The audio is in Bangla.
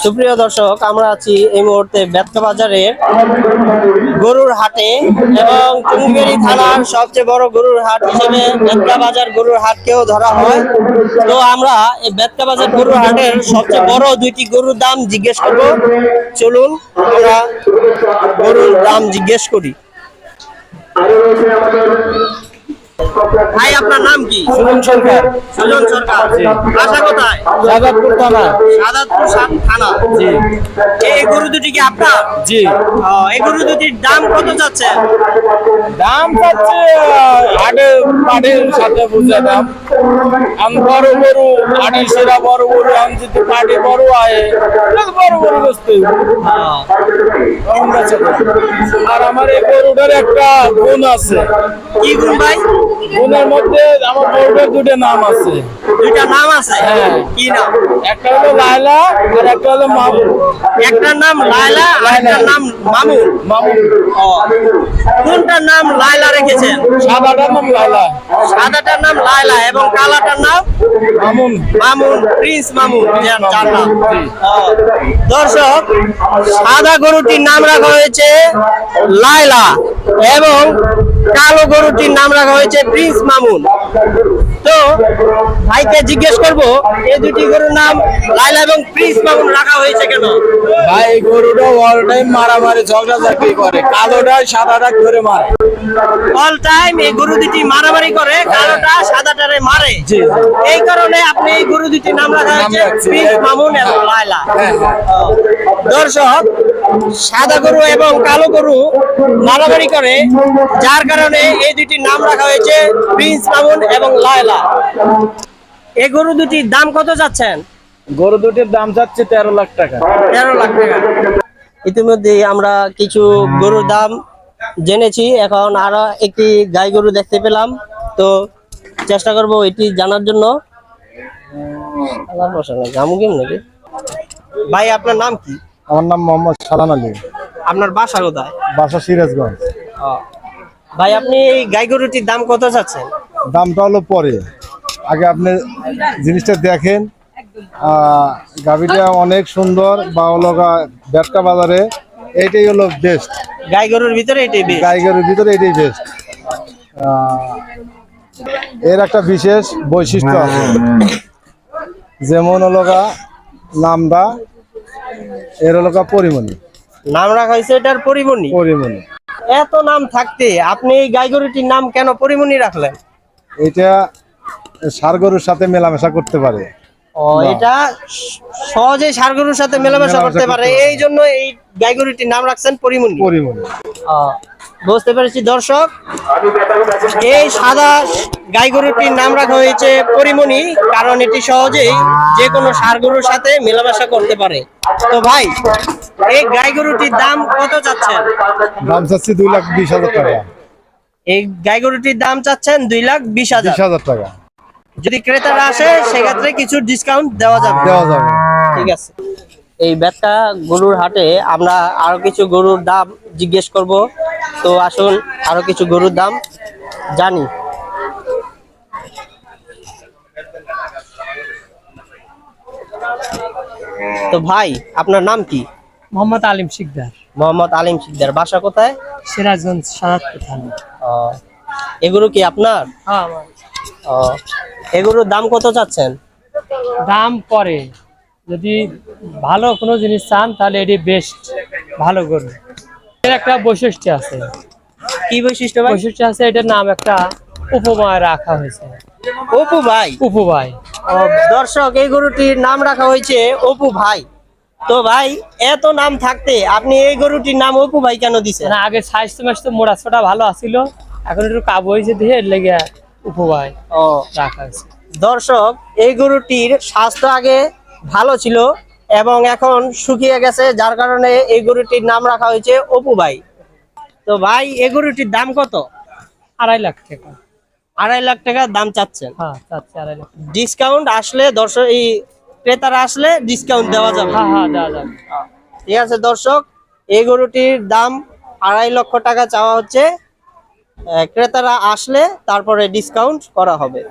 সুপ্রিয় দর্শক, আমরা আছি এই মুহূর্তে বেতকা বাজারে গরুর হাটে এবং টুঙ্গিবাড়ি থানার সবচেয়ে বড় গরুর হাট হিসেবে বেতকা বাজার গরুর হাটকেও ধরা হয়। তো আমরা এই বেতকা বাজার গরুর হাটের সবচেয়ে বড় দুইটি গরুর দাম জিজ্ঞেস করব। চলুন আমরা গরুর দাম জিজ্ঞেস করি। ভাই, আপনার নাম কি? সুজন সরকার। সুজন সরকার। বাসা কোথায়? সাদাতপুর থানা। সাদাতপুর থানা। জি। এই গরু দুটি কি আপনার? জি। এই গরু দুটির দাম কত যাচ্ছে? দাম পাচ্ছে পাটের সাথে বুঝে দাম। আমি বড় গরু হাটের সেরা বড় গরু, আমি যদি পাটি বড় আয়ে বড় গরু বসতে আর আমার এই গরুটার একটা গুণ আছে। কি গুণ ভাই? গুণের মধ্যে আমার গরুটার দুটো নাম আছে। দুইটা নাম আছে? হ্যাঁ। কি নাম? একটা হলো লায়লা আর একটা হলো মামুন। একটার নাম লায়লা আর একটার নাম মামুন। মামুন। কোনটার নাম লায়লা রেখেছেন? সাদাটার নাম লায়লা। সাদাটার নাম লায়লা এবং কালাটার নাম মামুন। মামুন, প্রিন্স মামুন। যার নাম। দর্শক, সাদা গরুটির নাম রাখা হয়েছে লায়লা এবং কালো গরুটির নাম রাখা হয়েছে প্রিন্স মামুন। তো ভাইকে জিজ্ঞেস করবো, এই দুটি গরুর নাম লায়লা এবং প্রিন্স মামুন রাখা হয়েছে কেন? ভাই, গরুটা অল টাইম মারামারি ঝগড়াঝাটি করে, কালোটা সাদাটা ধরে মারে। অল টাইম এই গরু দুটি মারামারি করে, কালোটা সাদাটারে মারে। এই কারণে আপনি এই গরু দুটির নাম রাখা হয়েছে প্রিন্স মামুন এবং লায়লা। দর্শক, সাদা গরু এবং কালো গরু মারামারি করে, যার কারণে এই দুটির নাম রাখা হয়েছে প্রিন্স মামুন এবং লায়লা। এই গরু দুটির দাম কত যাচ্ছেন? গরু দুটির দাম যাচ্ছে 13 লাখ টাকা। 13 লাখ টাকা। ইতিমধ্যে আমরা কিছু গরুর দাম জেনেছি, এখন আরো একটি গাই গরু দেখতে পেলাম, তো চেষ্টা করব এটি জানার জন্য। নাকি ভাই, আপনার নাম কি? আমার নাম মোহাম্মদ সালান আলী। আপনার বাসা কোথায়? বাসা সিরাজগঞ্জ। ভাই, আপনি এই গাই গরুটির দাম কত চাচ্ছেন? দামটা হলো পরে, আগে আপনি জিনিসটা দেখেন। গাভীটা অনেক সুন্দর, বা হলো বেতকা বাজারে এইটাই হলো বেস্ট। গাই গরুর ভিতরে এটাই বেস্ট। গাই গরুর ভিতরে এটাই বেস্ট। এর একটা বিশেষ বৈশিষ্ট্য আছে, যেমন হলো নামটা, এর হলো পরিমণি। নাম রাখা হয়েছে এটার পরিমণি। পরিমণি। এত নাম থাকতে আপনি এই গাই গরুটির নাম কেন পরিমণি রাখলেন? এটা ষাঁড় গরুর সাথে মেলামেশা করতে পারে। এটা সহজে ষাঁড় গরুর সাথে মেলামেশা করতে পারে, এই জন্য এই গাই গরুটির নাম রাখছেন পরিমণি। পরিমণি। বুঝতে পেরেছি। দর্শক, এই সাদা গাই গরুটির নাম রাখা হয়েছে পরিমণি, কারণ এটি সহজেই যে কোনো ষাঁড় গরুর সাথে মেলামেশা করতে পারে। তো ভাই, এই গাই গরুটির দাম কত চাচ্ছেন? দাম চাচ্ছি 2,20,000 টাকা। এই গাই গরুটির দাম চাচ্ছেন 2,20,000 টাকা। যদি ক্রেতারা আসে সেক্ষেত্রে কিছু ডিসকাউন্ট দেওয়া যাবে। ঠিক আছে। এই বেতকা গরুর হাটে আমরা আরো কিছু গরুর দাম জিজ্ঞেস করব। তো আসুন আরো কিছু গরুর দাম জানি। তো ভাই, আপনার নাম কি? মোহাম্মদ আলিম শিকদার। মোহাম্মদ আলিম শিকদার। বাসা কোথায়? সিরাজগঞ্জ, সাদাতপুর থানা। এগুলো কি আপনার? হ্যাঁ। এগুলোর দাম কত চাচ্ছেন? দাম পরে, যদি ভালো কোনো জিনিস চান তাহলে এটি বেস্ট, ভালো গরু। এর একটা বৈশিষ্ট্য আছে। কি বৈশিষ্ট্য ভাই? বৈশিষ্ট্য আছে, এটার নাম একটা উপমায় রাখা হয়েছে। অপু ভাই। অপু ভাই। দর্শক, এই গরুটির নাম রাখা হয়েছে অপু ভাই। তো ভাই, এত নাম থাকতে আপনি এই গরুটির নাম অপু ভাই কেন দিছেন? আগে স্বাস্থ্য মাস তো মোড়া ছোটা ভালো আছিল, এখন একটু কাবু হয়েছে দিয়ে লেগে অপু ভাই রাখা হয়েছে। দর্শক, এই গরুটির স্বাস্থ্য আগে ভালো ছিল এবং এখন শুকিয়ে গেছে, যার কারণে এই গরুটির নাম রাখা হয়েছে অপু ভাই। তো ভাই, এই গরুটির দাম কত? 2.5 লাখ টাকা। 2.5 লাখ টাকা দাম চাচ্ছেন? হ্যাঁ, চাচ্ছি 2.5 লাখ। ডিসকাউন্ট আসলে দর্শক, এই ক্রেতারা আসলে ডিসকাউন্ট দেওয়া যাবে। হ্যাঁ, দেওয়া যাবে। ঠিক আছে দর্শক, এই গরুটির দাম 2.5 লক্ষ টাকা চাওয়া হচ্ছে। ক্রেতারা আসলে তারপরে ডিসকাউন্ট করা হবে।